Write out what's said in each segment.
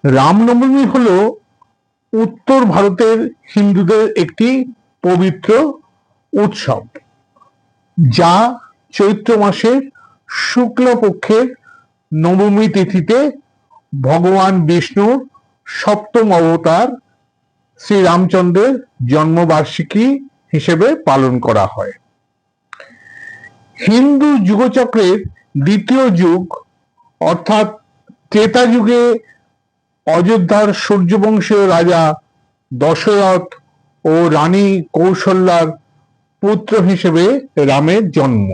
রামনবমী হলো উত্তর ভারতের হিন্দুদের একটি পবিত্র উৎসব, যা চৈত্র মাসের শুক্লপক্ষের নবমী তিথিতে ভগবান বিষ্ণুর সপ্তম অবতার শ্রী রামচন্দ্রের জন্মবার্ষিকী হিসেবে পালন করা হয়। হিন্দু যুগচক্রের দ্বিতীয় যুগ অর্থাৎ ত্রেতা যুগে অযোধ্যার সূর্যবংশীয় রাজা দশরথ ও রানী কৌশল্যার পুত্র হিসেবে রামের জন্ম।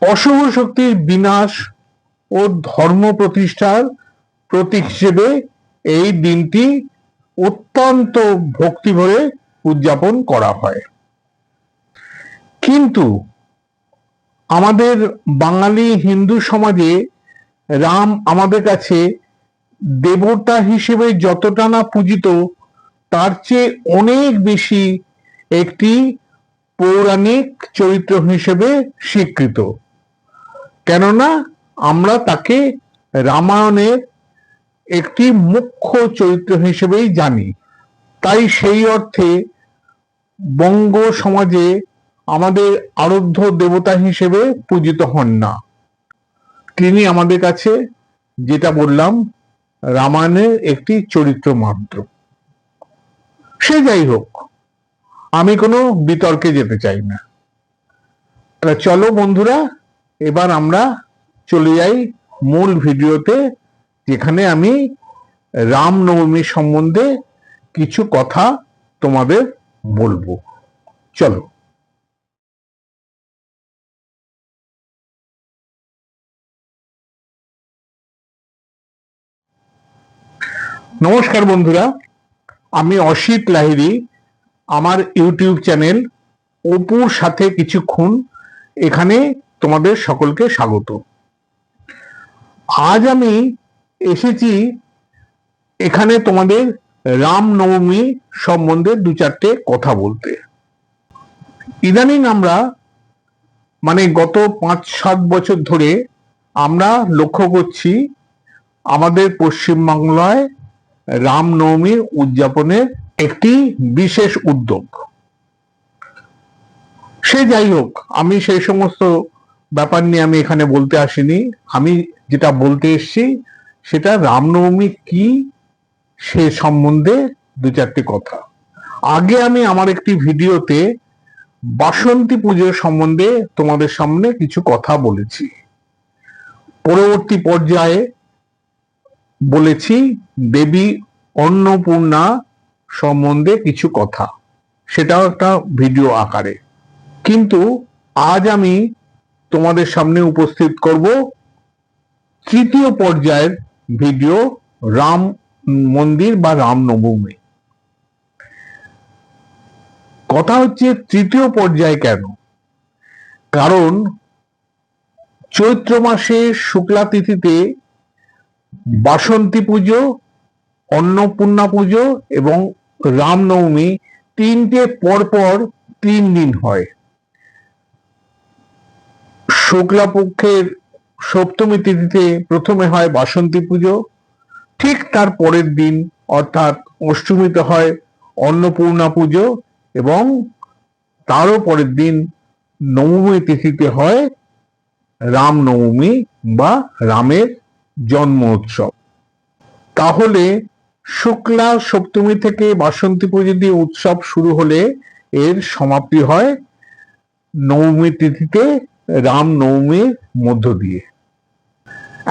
অশুভ শক্তির বিনাশ ও ধর্ম প্রতিষ্ঠার প্রতীক হিসেবে এই দিনটি অত্যন্ত ভক্তিভরে উদযাপন করা হয়। কিন্তু আমাদের বাঙালি হিন্দু সমাজে রাম আমাদের কাছে দেবতা হিসেবে যতটা না পূজিত, তার চেয়ে অনেক বেশি একটি পৌরাণিক চরিত্র হিসেবে স্বীকৃত। কেননা আমরা তাকে রামায়ণের একটি মুখ্য চরিত্র হিসেবেই জানি। তাই সেই অর্থে বঙ্গ সমাজে আমাদের আরাধ্য দেবতা হিসেবে পূজিত হন না। তিনি আমাদের কাছে, যেটা বললাম, রামায়ণের একটি চরিত্র মাত্র। সে যাই হোক, আমি কোনো বিতর্কে যেতে চাই না। চলো বন্ধুরা, এবার আমরা চলে যাই মূল ভিডিওতে, যেখানে আমি রামনবমী সম্বন্ধে কিছু কথা তোমাদের বলবো। চলো। নমস্কার বন্ধুরা, আমি অসিত লাহিড়ী। আমার ইউটিউব চ্যানেল অপুর সাথে কিছুক্ষণ, এখানে তোমাদের সকলকে স্বাগত। আজ আমি এসেছি এখানে তোমাদের রামনবমী সম্বন্ধে দু চারটে কথা বলতে। ইদানিং আমরা, মানে গত 5-7 বছর ধরে আমরা লক্ষ্য করছি আমাদের পশ্চিমবাংলায় রামনবমী উদযাপনের একটি বিশেষ উদ্যোগ। সে যাই হোক, আমি সেই সমস্ত ব্যাপার নিয়ে আমি এখানে বলতে আসিনি। আমি যেটা বলতে এসেছি সেটা রামনবমী কি সে সম্বন্ধে দু চারটি কথা। আগে আমি আমার একটি ভিডিওতে বাসন্তী পুজোর সম্বন্ধে তোমাদের সামনে কিছু কথা বলেছি। পরবর্তী পর্যায়ে বলেছি দেবী অন্নপূর্ণা সম্বন্ধে কিছু কথা, সেটাও একটা ভিডিও আকারে। কিন্তু আজ আমি তোমাদের সামনে উপস্থিত করব তৃতীয় পর্যায়ের ভিডিও, রাম মন্দির বা রামনবমী। কথা হচ্ছে তৃতীয় পর্যায় কেন? কারণ চৈত্র মাসে শুক্লা তিথিতে বাসন্তী পুজো, অন্নপূর্ণা পুজো এবং রামনবমী তিনটে পরপর 3 দিন হয়। শুক্লা পক্ষের সপ্তমী তিথিতে প্রথমে হয় বাসন্তী পুজো, ঠিক তার পরের দিন অর্থাৎ অষ্টমীতে হয় অন্নপূর্ণা পুজো, এবং তারও পরের দিন নবমী তিথিতে হয় রামনবমী বা রামের জন্ম উৎসব। তাহলে শুক্লা সপ্তমী থেকে বাসন্তী পুজো দিয়ে উৎসব শুরু হলে এর সমাপ্তি হয় নবমী তিথিতে রামনবমীর মধ্য দিয়ে।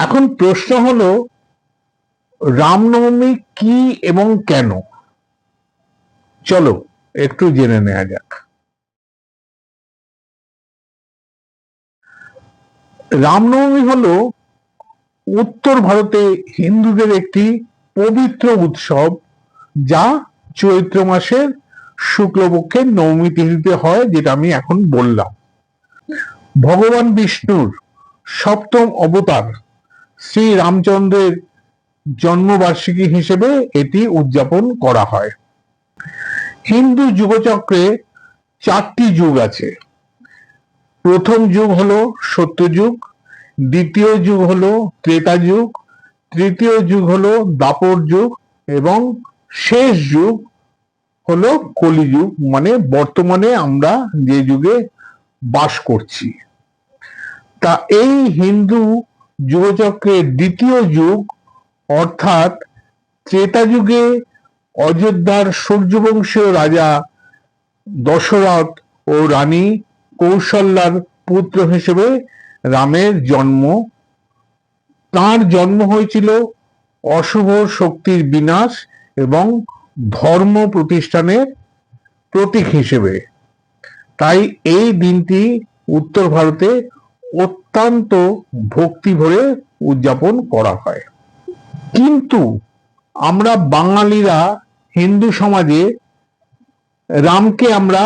এখন প্রশ্ন হলো, রামনবমী কি এবং কেন? চলো একটু জেনে নেওয়া যাক। রামনবমী হলো উত্তর ভারতে হিন্দুদের একটি পবিত্র উৎসব, যা চৈত্র মাসের শুক্লপক্ষের নবমী তিথিতে হয়, যেটা আমি এখন বললাম। ভগবান বিষ্ণুর সপ্তম অবতার শ্রী রামচন্দ্রের জন্মবার্ষিকী হিসেবে এটি উদযাপন করা হয়। হিন্দু যুগচক্রে 4টি যুগ আছে। প্রথম যুগ হলো সত্যযুগ, দ্বিতীয় যুগ হলো ত্রেতা যুগ, তৃতীয় যুগ হলো দাপর যুগ এবং শেষ যুগ হলো কলিযুগ, মানে বর্তমানে আমরা যে যুগে বাস করছি। তা এই হিন্দু যুগচক্রের দ্বিতীয় যুগ অর্থাৎ ত্রেতা যুগে অযোধ্যার সূর্যবংশীয় রাজা দশরথ ও রানী কৌশল্যার পুত্র হিসেবে রামের জন্ম। তার জন্ম হয়েছিল অশুভ শক্তির বিনাশ এবং ধর্ম প্রতিষ্ঠানের প্রতীক হিসেবে। তাই এই দিনটি উত্তর ভারতে অত্যন্ত ভক্তি ভরে উদযাপন করা হয়। কিন্তু আমরা বাঙালিরা হিন্দু সমাজে রামকে আমরা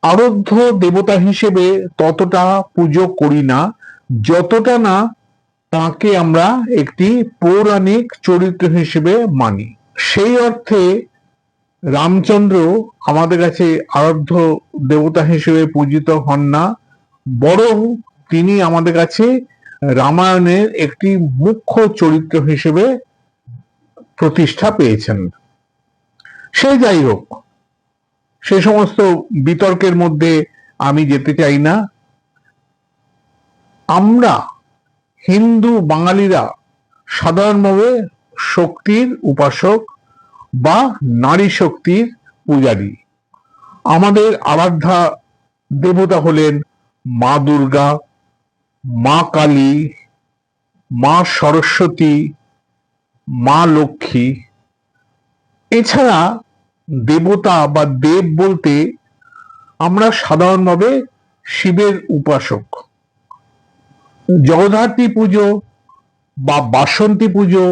আরাধ্য দেবতা হিসেবে ততটা পুজো করি না, যতটা না তাকে আমরা একটি পৌরাণিক চরিত্র হিসেবে মানি। সেই অর্থে রামচন্দ্র আমাদের কাছে আরাধ্য দেবতা হিসেবে পূজিত হন না, বরং তিনি আমাদের কাছে রামায়ণের একটি মুখ্য চরিত্র হিসেবে প্রতিষ্ঠা পেয়েছেন। সে যাই হোক, সে সমস্ত বিতর্কের মধ্যে আমি যেতে চাই না। আমরা হিন্দু বাঙালিরা সাধারণভাবে শক্তির উপাসক বা নারী শক্তির পূজারী। আমাদের আরাধ্যা দেবতা হলেন মা দুর্গা, মা কালী, মা সরস্বতী, মা লক্ষ্মী। এছাড়া দেবতা বা দেব বলতে আমরা সাধারণভাবে শিবের উপাসক। জগদ্ধাত্রী পুজো বা বাসন্তী পুজো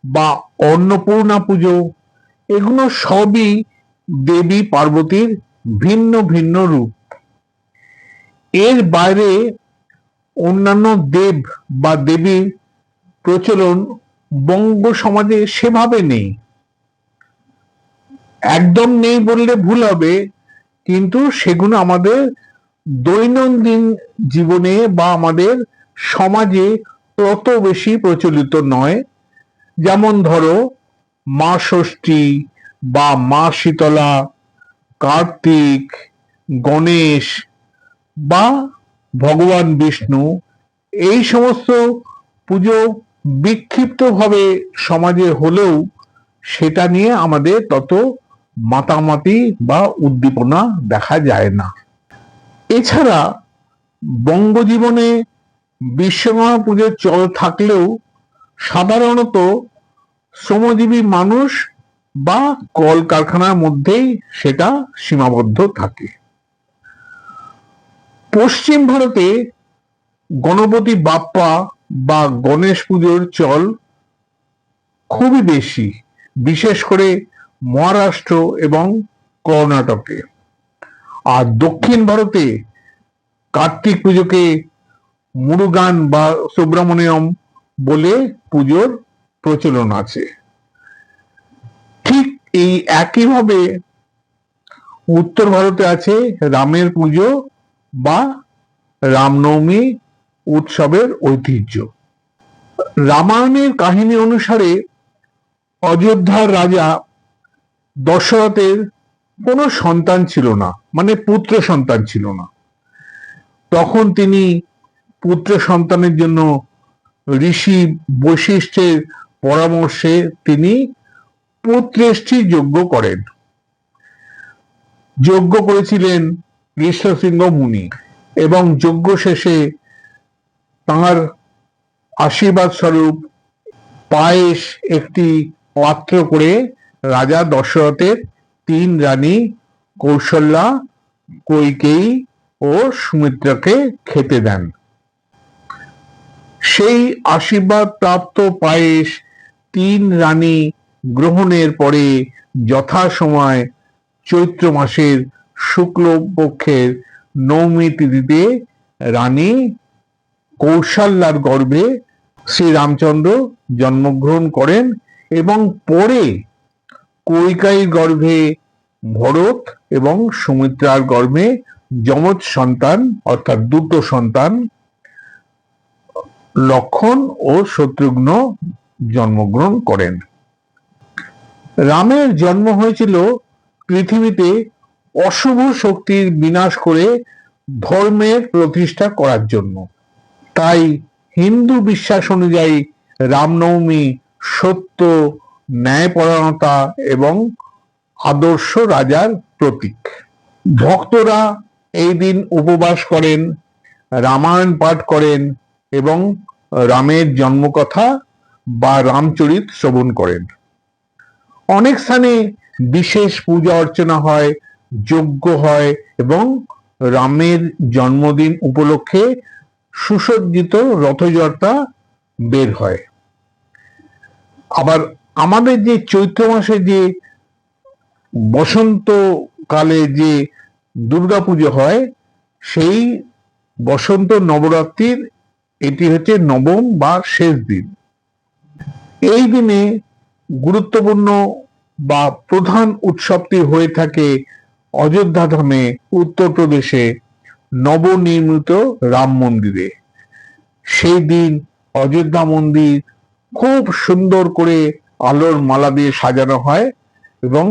বা অন্নপূর্ণা পুজো, এগুলো সবই দেবী পার্বতীর ভিন্ন ভিন্ন রূপ। এর বাইরে অন্যান্য দেব বা দেবীর প্রচলন বঙ্গ সমাজে সেভাবে নেই। একদম নেই বললে ভুল হবে, কিন্তু সেগুলো আমাদের দৈনন্দিন জীবনে বা আমাদের সমাজে তত বেশি প্রচলিত নয়। যেমন ধরো মা ষষ্ঠী বা মা শীতলা, কার্তিক, গণেশ বা ভগবান বিষ্ণু, এই সমস্ত পুজো বিক্ষিপ্তভাবে সমাজে হলেও সেটা নিয়ে আমাদের তত মাতামাতি বা উদ্দীপনা দেখা যায় না। এছাড়া বঙ্গজীবনে বিশ্বকর্মা পুজোর চল থাকলেও সাধারণত শ্রমজীবী মানুষ বা কলকারখানার মধ্যেই সেটা সীমাবদ্ধ থাকে। পশ্চিম ভারতে গণপতি বাপ্পা বা গণেশ পুজোর চল খুবই বেশি, বিশেষ করে মহারাষ্ট্র এবং কর্ণাটকে। আর দক্ষিণ ভারতে কার্তিক পুজোকে মুরুগান বা সুব্রমণ্যম বলে পুজোর প্রচলন আছে। ঠিক এই একইভাবে উত্তর ভারতে আছে রামের পুজো বা রামনবমী উৎসবের ঐতিহ্য। রামায়ণের কাহিনী অনুসারে অযোধ্যার রাজা দশরথের কোনো সন্তান ছিল না, মানে পুত্র সন্তান ছিল না। তখন তিনি পুত্র সন্তানের জন্য ঋষি বৈশিষ্ট্যের পরামর্শে তিনি পুত্রেষ্টি যজ্ঞ করেন। যজ্ঞ করেছিলেন ঋষ্যশৃঙ্গ মুনি এবং যজ্ঞ শেষে তাঁর আশীর্বাদ স্বরূপ পায়েস একটি পাত্র করে রাজা দশরথের 3 রানী কৌশল্যা, কইকেয়ী ও সুমিত্রাকে খেতে দেন। সেই আশীর্বাদ প্রাপ্ত পায়েস 3 রানী গ্রহণের পরে যথাসময় চৈত্র মাসের শুক্লপক্ষের নবমী তিথিতে রানী কৌশল্যার গর্ভে শ্রীরামচন্দ্র জন্মগ্রহণ করেন এবং পরে কইকেয়ীর গর্ভে ভরত এবং সুমিত্রার গর্ভে যমজ সন্তান অর্থাৎ দুটো সন্তান লক্ষণ ও শত্রুঘ্ন জন্মগ্রহণ করেন। রামের জন্ম হয়েছিল পৃথিবীতে অশুভ শক্তির বিনাশ করে ধর্মের প্রতিষ্ঠা করার জন্য। তাই হিন্দু বিশ্বাস অনুযায়ী রামনবমী সত্য, ন্যায়পরায়ণতা এবং আদর্শ রাজার প্রতীক। ভক্তরা এই দিন উপবাস করেন, রামায়ণ পাঠ করেন এবং রামের জন্মকথা বা রামচরিত শ্রবণ করেন। অনেক স্থানে বিশেষ পূজা অর্চনা হয়, যজ্ঞ হয় এবং রামের জন্মদিন উপলক্ষে সুসজ্জিত রথযাত্রা বের হয়। আবার আমাদের যে চৈত্র মাসে যে বসন্তকালে যে দুর্গাপুজো হয়, সেই বসন্ত নবরাত্রির এটি হচ্ছে নবম বা শেষ দিন। এই দিনে গুরুত্বপূর্ণ বা প্রধান উৎসবটি হয়ে থাকে অযোধ্যা ধামে উত্তরপ্রদেশে নবনির্মিত রাম মন্দিরে। সেই দিন অযোধ্যা মন্দির খুব সুন্দর করে আলোর মালা দিয়ে সাজানো হয় এবং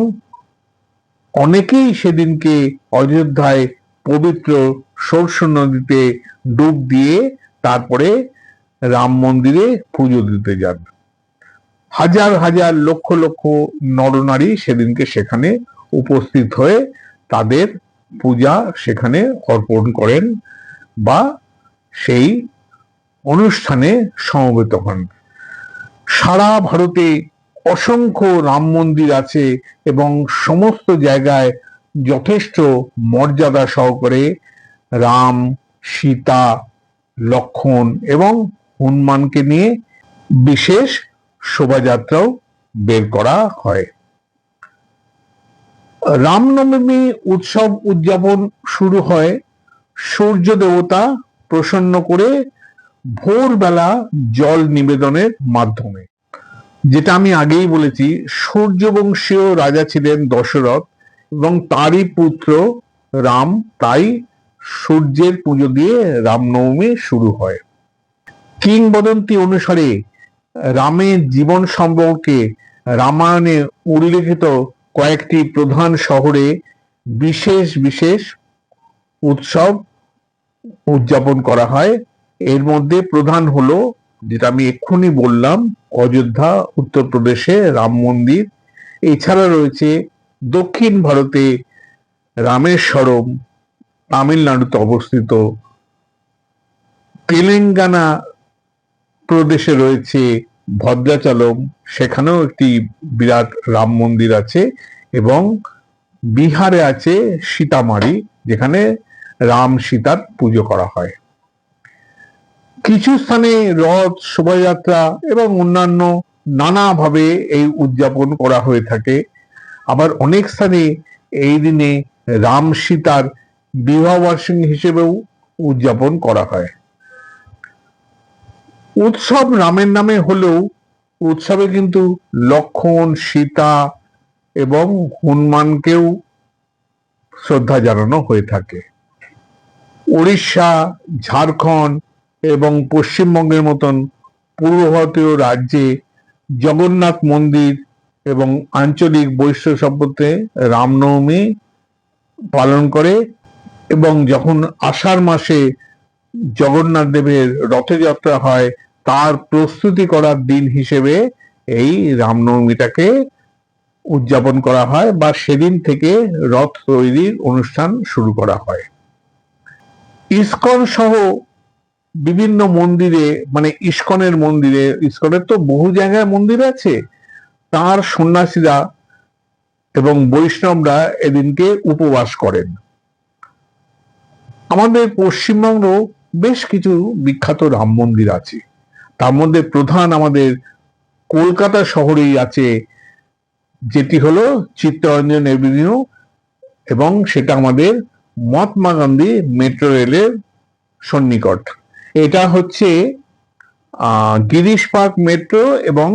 অনেকেই সেদিনকে অযোধ্যায় পবিত্র সরস্বতী নদীতে ডুব দিয়ে তারপরে রাম মন্দিরে পুজো দিতে যান। হাজার হাজার লক্ষ লক্ষ নরনারী সেদিনকে সেখানে উপস্থিত হয়ে তাদের পূজা সেখানে অর্পণ করেন বা সেই অনুষ্ঠানে সমবেত হন। সারা ভারতে অসংখ্য রাম মন্দির আছে এবং সমস্ত জায়গায় যথেষ্ট মর্যাদা সহকারে রাম, সীতা, লক্ষণ এবং হনুমানকে নিয়ে বিশেষ শোভাযাত্রাও বের করা হয়। রামনবমী উৎসব উদযাপন শুরু হয় সূর্য দেবতা প্রসন্ন করে ভোরবেলা জল নিবেদনের মাধ্যমে। যেটা আমি আগেই বলেছি, সূর্যবংশীয় রাজা ছিলেন দশরথ এবং তারই পুত্র রাম, তাই সূর্যের পুজো দিয়ে রামনবমী শুরু হয়। কিংবদন্তি অনুসারে রামের জীবন সম্পর্কে রামায়ণে উল্লেখিত কয়েকটি প্রধান শহরে বিশেষ বিশেষ উৎসব উদযাপন করা হয়। এর মধ্যে প্রধান হলো, যেটা আমি এক্ষুনি বললাম, অযোধ্যা উত্তরপ্রদেশে রাম মন্দির। এছাড়া রয়েছে দক্ষিণ ভারতে রামেশ্বরম তামিলনাড়ুতে অবস্থিত, তেলেঙ্গানা প্রদেশে রয়েছে ভদ্রাচলম, সেখানেও একটি বিরাট রাম মন্দির আছে, এবং বিহারে আছে সীতামারি, যেখানে রাম সীতার পুজো করা হয়। কিছু স্থানে রথ, শোভাযাত্রা এবং অন্যান্য নানাভাবে এই উদযাপন করা হয়ে থাকে। আবার অনেক স্থানে এই দিনে রাম সীতার বিবাহবার্ষিকী হিসেবেও উদযাপন করা হয়। উৎসব রামের নামে হলেও উৎসবে কিন্তু লক্ষণ, সীতা এবং হনুমানকেও শ্রদ্ধা জানানো হয়ে থাকে। উড়িষ্যা, ঝাড়খণ্ড এবং পশ্চিমবঙ্গের মতন পূর্ব ভারতীয় রাজ্যে জগন্নাথ মন্দির এবং আঞ্চলিক বৈষ্ণব সম্প্রদায়ে রামনবমী পালন করে, এবং যখন আষাঢ় মাসে জগন্নাথ দেবের রথযাত্রা হয় তার প্রস্তুতি করার দিন হিসেবে এই রামনবমীটাকে উদযাপন করা হয় বা সেদিন থেকে রথ তৈরির অনুষ্ঠান শুরু করা হয়। ইস্কন সহ বিভিন্ন মন্দিরে, মানে ইস্কনের মন্দিরে, ইস্কনের তো বহু জায়গায় মন্দির আছে, তার সন্ন্যাসীরা এবং বৈষ্ণবরা এদিনকে উপবাস করেন। আমাদের পশ্চিমবঙ্গ বেশ কিছু বিখ্যাত রাম মন্দির আছে, তার মধ্যে প্রধান আমাদের কলকাতা শহরেই আছে, যেটি হলো চিত্তরঞ্জন এভিনিউ, এবং সেটা আমাদের মহাত্মা গান্ধী মেট্রো রেলের সন্নিকট। এটা হচ্ছে গিরিশ পার্ক মেট্রো এবং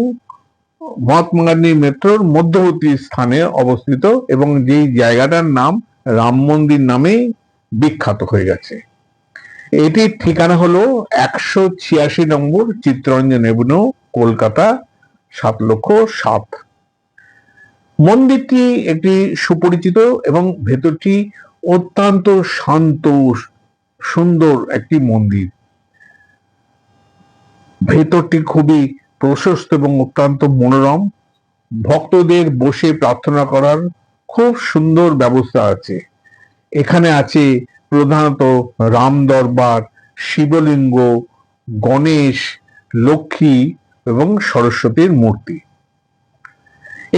মহাত্মা গান্ধী মেট্রোর মধ্যবর্তী স্থানে অবস্থিত, এবং যেই জায়গাটার নাম রাম মন্দির নামেই বিখ্যাত হয়ে গেছে। এটির ঠিকানা হলো 186 নম্বর চিত্তরঞ্জন এভিনিউ, কলকাতা 7,07,000। মন্দিরটি একটি সুপরিচিত এবং ভেতরটি অত্যন্ত শান্ত সুন্দর একটি মন্দির। ভেতরটি খুবই প্রশস্ত এবং অত্যন্ত মনোরম। ভক্তদের বসে প্রার্থনা করার খুব সুন্দর ব্যবস্থা আছে। এখানে আছে প্রধানত রাম দরবার, শিবলিঙ্গ, গণেশ, লক্ষ্মী এবং সরস্বতীর মূর্তি।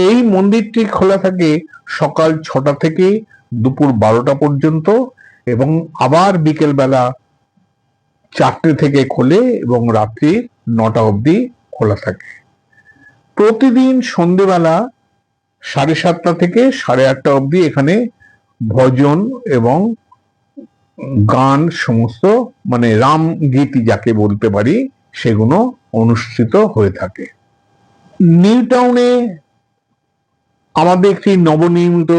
এই মন্দিরটি খোলা থাকে সকাল 6টা থেকে দুপুর 12টা পর্যন্ত এবং আবার বিকেল বেলা 4টে থেকে খোলে এবং রাত্রি 9টা অবধি খোলা থাকে। প্রতিদিন সন্ধেবেলা 7:30টা থেকে 8:30 অবধি এখানে ভজন এবং গান সমস্ত মানে রাম গীতি যাকে বলতে পারি সেগুলো অনুষ্ঠিত হয়ে থাকে। নিউ টাউনে আমাদের একটি নবনির্মিত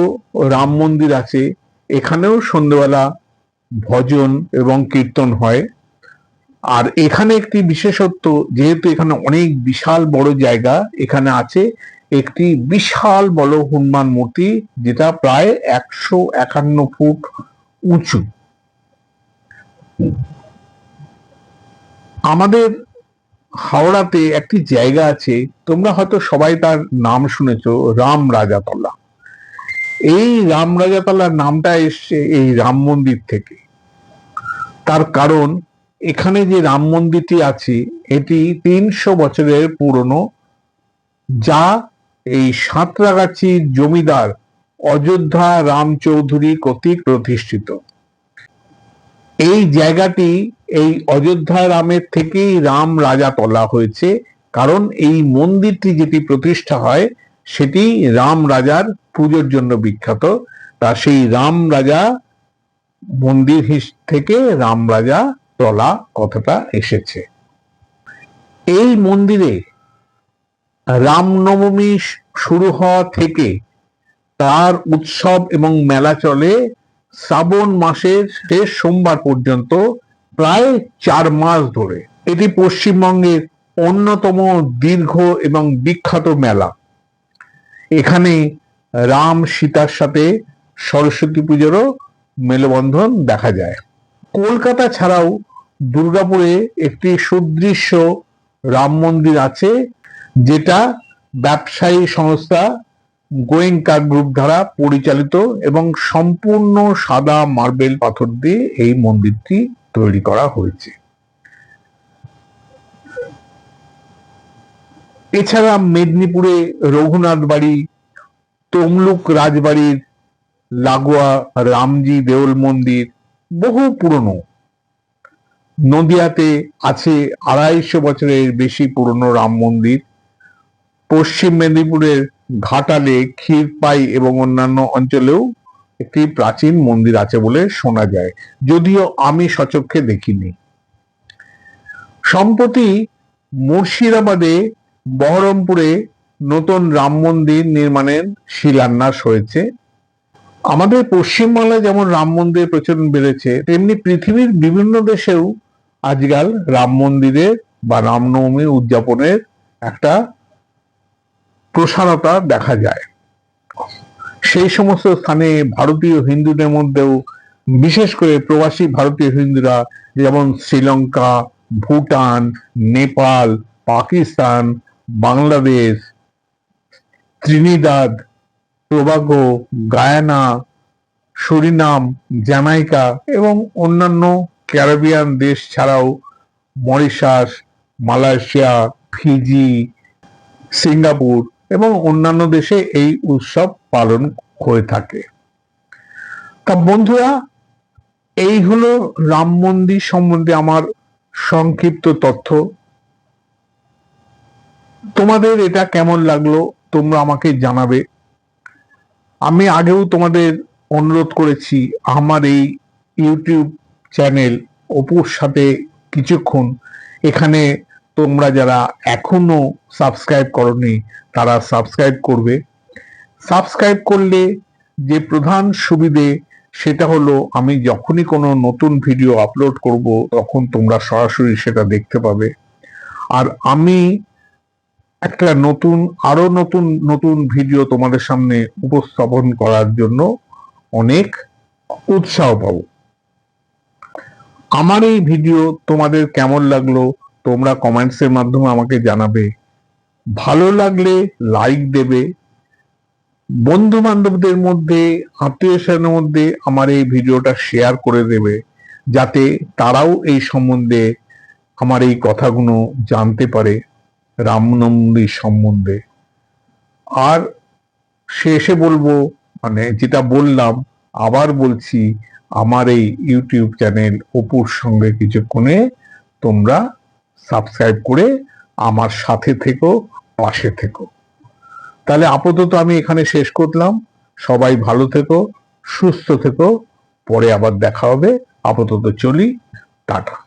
রাম মন্দির আছে। এখানেও সন্ধ্যেবেলা ভজন এবং কীর্তন হয়। আর এখানে একটি বিশেষত্ব, যেহেতু এখানে অনেক বিশাল বড় জায়গা, এখানে আছে একটি বিশাল বড় হনুমান মূর্তি যেটা প্রায় 151 ফুট উঁচু। আমাদের হাওড়াতে একটি জায়গা আছে, তোমরা হয়তো সবাই তার নাম শুনেছো, রাম রাজাতলা। এই রাম রাজাতলার নামটা এসছে এই রাম মন্দির থেকে। তার কারণ এখানে যে রাম মন্দিরটি আছে এটি 300 বছরের পুরনো, যা এই সাঁতরাগাছির জমিদার অযোধ্যা রাম চৌধুরী কর্তৃক প্রতিষ্ঠিত। এই জায়গাটি এই অযোধ্যা রামের থেকেই রাম রাজাতলা হয়েছে, কারণ এই মন্দিরটি যেটি প্রতিষ্ঠা হয় সেটি রাম রাজার পুজোর জন্য বিখ্যাত। তা সেই রাম রাজা মন্দির থেকে রাম রাজা তলা কথাটা এসেছে। এই মন্দিরে রামনবমী শুরু হওয়া থেকে তার উৎসব এবং মেলা চলে শ্রাবণ মাসের শেষ সোমবার পর্যন্ত, প্রায় 4 মাস ধরে। এটি পশ্চিমবঙ্গের অন্যতম দীর্ঘ এবং বিখ্যাত মেলা। এখানে রাম সীতার সাথে সরস্বতী পুজোরও মেলবন্ধন দেখা যায়। কলকাতা ছাড়াও দুর্গাপুরে একটি সুদৃশ্য রাম মন্দির আছে, যেটা ব্যবসায়ী সংস্থা গোয়েঙ্কা গ্রুপ দ্বারা পরিচালিত এবং সম্পূর্ণ সাদা মার্বেল পাথর দিয়ে এই মন্দিরটি তৈরি করা হয়েছে। এছাড়া মেদিনীপুরে রঘুনাথ বাড়ি, তমলুক রাজবাড়ির লাগোয়া রামজি দেওল মন্দির বহু পুরনো। নদিয়াতে আছে 250 বছরের বেশি পুরনো রাম মন্দির। পশ্চিম মেদিনীপুরের ঘাটালে, ক্ষীরপাই এবং অন্যান্য অঞ্চলেও একটি প্রাচীন মন্দির আছে বলে শোনা যায়, যদিও আমি সচক্ষে দেখিনি। সম্প্রতি মুর্শিদাবাদে বহরমপুরে নতুন রাম মন্দির নির্মাণের শিলান্যাস হয়েছে। আমাদের পশ্চিমবাংলায় যেমন রাম মন্দিরের প্রচলন বেড়েছে, তেমনি পৃথিবীর বিভিন্ন দেশেও আজকাল রাম মন্দিরের বা রামনবমী উদযাপনের একটা প্রসারতা দেখা যায়। সেই সমস্ত স্থানে ভারতীয় হিন্দুদের মধ্যেও, বিশেষ করে প্রবাসী ভারতীয় হিন্দুরা, যেমন Sri Lanka, Bhutan, Nepal, Pakistan, Bangladesh, Trinidad, Tobago, Guyana, Surinam, Jamaica এবং অন্যান্য ক্যারিবিয়ান দেশ ছাড়াও মরিশাস, মালয়েশিয়া, ফিজি, সিঙ্গাপুর এবং অন্যান্য দেশে এই উৎসব পালন হয়ে থাকে। তা বন্ধুরা, এই হলো রাম মন্দির সম্বন্ধে আমার সংক্ষিপ্ত তথ্য। তোমাদের এটা কেমন লাগলো তোমরা আমাকে জানাবে। আমি আগেও তোমাদের অনুরোধ করেছি আমার এই ইউটিউব চ্যানেল অপুর সাথে কিছুক্ষণ, এখানে তোমরা যারা এখনো সাবস্ক্রাইব করনি তারা সাবস্ক্রাইব করবে। সাবস্ক্রাইব করলে যে প্রধান সুবিধে সেটা হলো আমি যখনই কোনো নতুন ভিডিও আপলোড করব তখন তোমরা সরাসরি সেটা দেখতে পাবে। আর আমি একটা আরো নতুন নতুন ভিডিও তোমাদের সামনে উপস্থাপন করার জন্য অনেক উৎসাহ পাবো। আমার এই ভিডিও তোমাদের কেমন লাগলো তোমরা কমেন্টসের মাধ্যমে আমাকে জানাবে। ভালো লাগলে লাইক দেবে, বন্ধু বান্ধবদের মধ্যে, আত্মীয় স্বজনের মধ্যে আমার এই ভিডিওটা শেয়ার করে দেবে, যাতে তারাও এই সম্বন্ধে আমার এই কথাগুলো জানতে পারে, রামনবমীর সম্বন্ধে। আর শেষে বলবো, মানে যেটা বললাম আবার বলছি, আমার এই ইউটিউব চ্যানেল অপুর সঙ্গে কিছুক্ষণে তোমরা সাবস্ক্রাইব করে আমার সাথে থেকো, পাশে থেকো। তাহলে আপাতত আমি এখানে শেষ করলাম। সবাই ভালো থেকো, সুস্থ থেকো, পরে আবার দেখা হবে। আপাতত চলি, টাটা।